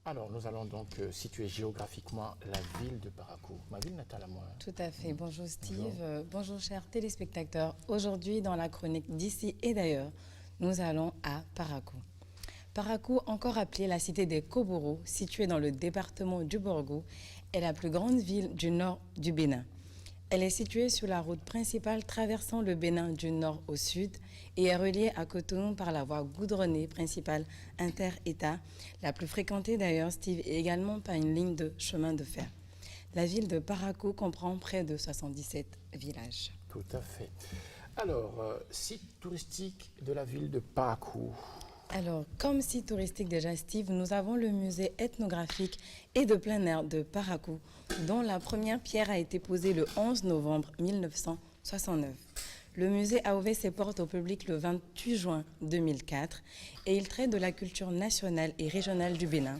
Alors, nous allons donc situer géographiquement la ville de Parakou, ma ville natale à moi. Tout à fait. Bonjour Steve, bonjour chers téléspectateurs. Aujourd'hui, dans la chronique d'ici et d'ailleurs, nous allons à Parakou. Parakou, encore appelée la cité des Koboro, située dans le département du Borgou, est la plus grande ville du nord du Bénin. Elle est située sur la route principale traversant le Bénin du nord au sud et est reliée à Cotonou par la voie goudronnée principale inter-État, la plus fréquentée d'ailleurs, Steve, et également par une ligne de chemin de fer. La ville de Parakou comprend près de 77 villages. Tout à fait. Alors, site touristique de la ville de Parakou. Alors, comme site touristique déjà, Steve, nous avons le musée ethnographique et de plein air de Parakou, dont la première pierre a été posée le 11 novembre 1969. Le musée a ouvert ses portes au public le 28 juin 2004 et il traite de la culture nationale et régionale du Bénin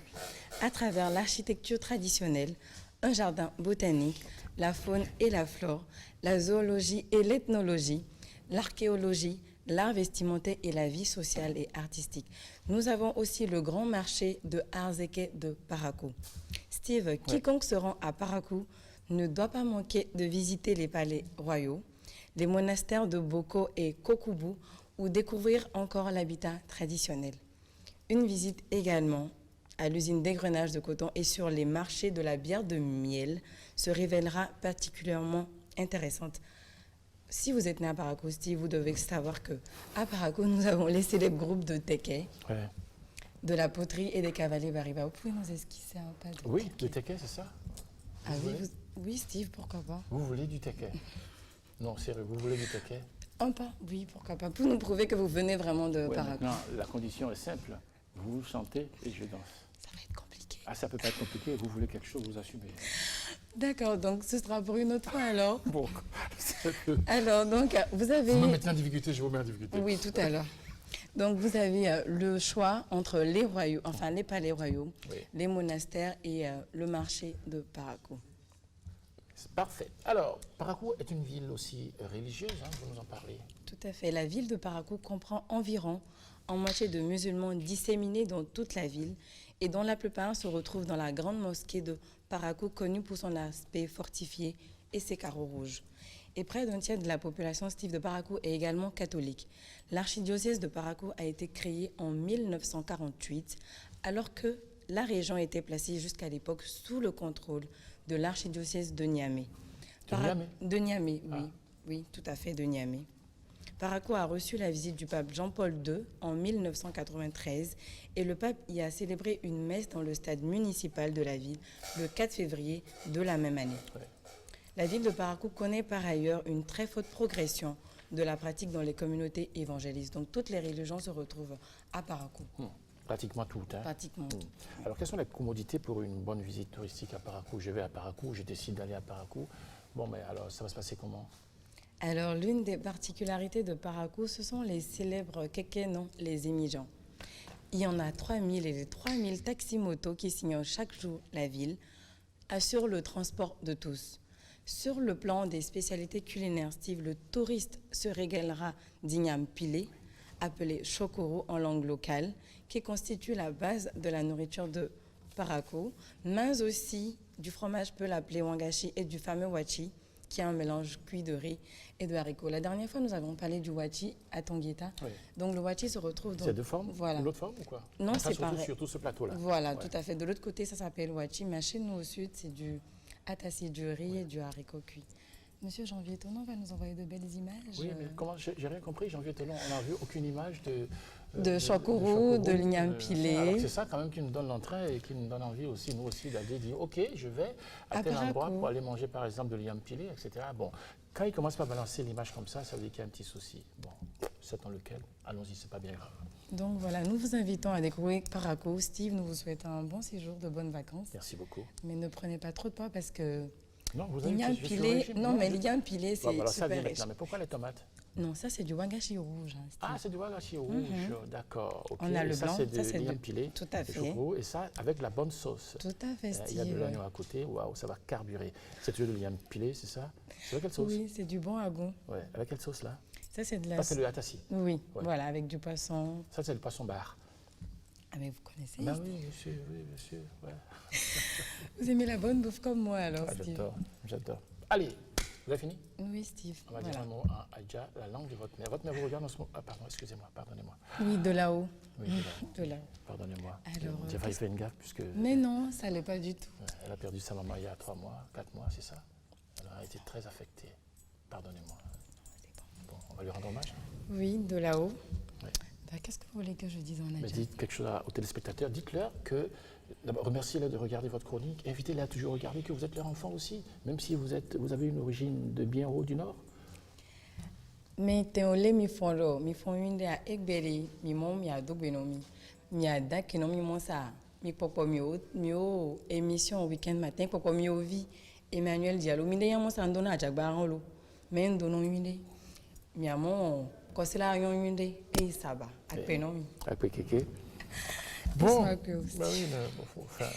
à travers l'architecture traditionnelle, un jardin botanique, la faune et la flore, la zoologie et l'ethnologie, l'archéologie, l'art vestimentaire et la vie sociale et artistique. Nous avons aussi le grand marché de Arzeke de Parakou. Steve, quiconque se rend à Parakou ne doit pas manquer de visiter les palais royaux, les monastères de Boko et Kokoubou ou découvrir encore l'habitat traditionnel. Une visite également à l'usine d'égrenage de coton et sur les marchés de la bière de miel se révélera particulièrement intéressante. Si vous êtes né à Parakou, Steve, vous devez savoir qu'à Parakou, nous avons les célèbres groupes de Teke, de la poterie et des cavaliers Bariba. Vous pouvez nous esquisser un peu de Oui, le Teke, c'est ça? Ah oui, oui, Steve, pourquoi pas? Vous voulez du Teke? Non, sérieux, vous voulez du Teke? Un pas, oui, pourquoi pas. Pour nous prouver que vous venez vraiment de Parakou. Non, la condition est simple. Vous chantez et je danse. Ça va être compliqué. Ah, ça peut pas être compliqué. Vous voulez quelque chose, vous assumez. D'accord, donc ce sera pour une autre fois alors. Bon, alors, donc, vous avez... Vous me mettez en difficulté, je vous mets en difficulté. Oui, tout à l'heure. Donc, vous avez le choix entre les royaux, enfin les palais royaux, les monastères et le marché de Parakou. Parfait. Alors, Parakou est une ville aussi religieuse, hein, vous nous en parlez. Tout à fait. La ville de Parakou comprend environ en moitié de musulmans disséminés dans toute la ville et dont la plupart se retrouvent dans la grande mosquée de Parakou, connue pour son aspect fortifié et ses carreaux rouges. Et près d'un tiers de la population Steve de Parakou est également catholique. L'archidiocèse de Parakou a été créé en 1948, alors que la région était placée jusqu'à l'époque sous le contrôle de l'archidiocèse de Niamey. De Niamey, oui. Oui, tout à fait, de Niamey. Parakou a reçu la visite du pape Jean-Paul II en 1993 et le pape y a célébré une messe dans le stade municipal de la ville le 4 février de la même année. La ville de Parakou connaît par ailleurs une très forte progression de la pratique dans les communautés évangélistes. Donc toutes les religions se retrouvent à Parakou. Pratiquement toutes. Hein. Pratiquement toutes. Alors quelles sont les commodités pour une bonne visite touristique à Parakou? Je vais à Parakou, je décide d'aller à Parakou. Bon, mais alors ça va se passer comment? Alors, l'une des particularités de Parakou, ce sont les célèbres kékénons, les émigrants. Il y en a 3000 et les 3000 taxis-motos qui signent chaque jour la ville, assurent le transport de tous. Sur le plan des spécialités culinaires, Steve, le touriste se régalera d'igname pilé, appelé chokoro en langue locale, qui constitue la base de la nourriture de Parakou, mais aussi du fromage peu appelé wangashi et du fameux wachi, qui est un mélange cuit de riz et de haricots. La dernière fois, nous avons parlé du wachi à Tangueta. Donc le wachi se retrouve... C'est de forme? Voilà. L'autre forme ou quoi? Non, c'est pareil. Surtout ce plateau-là. Voilà, tout à fait. De l'autre côté, ça s'appelle wachi, mais chez nous au sud, c'est du atassi, du riz et du haricot cuit. Monsieur Janvier Tonon va nous envoyer de belles images. Oui, mais comment? J'ai rien compris, Janvier Tonon. On n'a vu aucune image de chokoro, de l'igname pilé. C'est ça quand même qui nous donne l'entrain et qui nous donne envie aussi, nous aussi, d'aller dire, ok, je vais à tel endroit pour aller manger par exemple de l'igname pilé, etc. Bon, quand il commence par balancer l'image comme ça veut dire qu'il y a un petit souci. Bon, c'est dans lequel, allons-y, c'est pas bien grave. Donc voilà, nous vous invitons à découvrir Parakou. Steve, nous vous souhaitons un bon séjour, de bonnes vacances. Merci beaucoup. Mais ne prenez pas trop de poids parce que non, vous l'igname pilé, non, mais l'igname pilé, c'est super ça vient riche. Mais pourquoi les tomates? Non, ça c'est du wangashi rouge. Hein, ah, c'est du wangashi rouge, d'accord. Okay. On a le blanc, ça c'est de l'igname pilé. Tout à fait. Et ça avec la bonne sauce. Tout à fait, Steve. Il y a de l'oignon à côté, waouh, ça va carburer. C'est de l'igname pilé, c'est ça? C'est avec quelle sauce? Oui, c'est du bon à goût. Ouais, avec quelle sauce là? Ça c'est de la... Ça c'est le atassi. Oui, voilà, avec du poisson. Ça c'est le poisson bar. mais vous connaissez Ben Steve. oui, bien sûr, ouais. Vous aimez la bonne bouffe comme moi alors, Ah, Steve? j'adore. Allez, vous avez fini? Oui, Steve. On va dire un mot en Adja, la langue de votre mère. Votre mère vous regarde en ce moment. Ah, pardon, excusez-moi, pardonnez-moi. Oui, de là-haut. Oui, De là-haut. pardonnez-moi. Alors, J'ai failli faire une gaffe puisque Mais non, ça l'est pas du tout. elle a perdu sa maman il y a 3 mois, 4 mois, c'est ça? Elle a été très affectée. Pardonnez-moi. Bon, on va lui rendre hommage. Oui, de là-haut. Oui. Bah, qu'est-ce que vous voulez que je dise en Mais adja? dites quelque chose aux téléspectateurs. Dites-leur que, d'abord, remerciez-les de regarder votre chronique. Invitez-les à toujours regarder que vous êtes leur enfant aussi, même si vous avez une origine de bien haut du Nord. Mais te mi font une a ekbeli mi mom mi a dogbenomi mi a dakino mi monsa mi popo mi o émission week-end matin popo mi o vie Emmanuel Diallo mi de yamo sandona ajagbaran lo mais ndono yinde mi amo kosila yon yinde e saba akpeno mi Après Kéké. Bon, Bah oui, mais, enfin,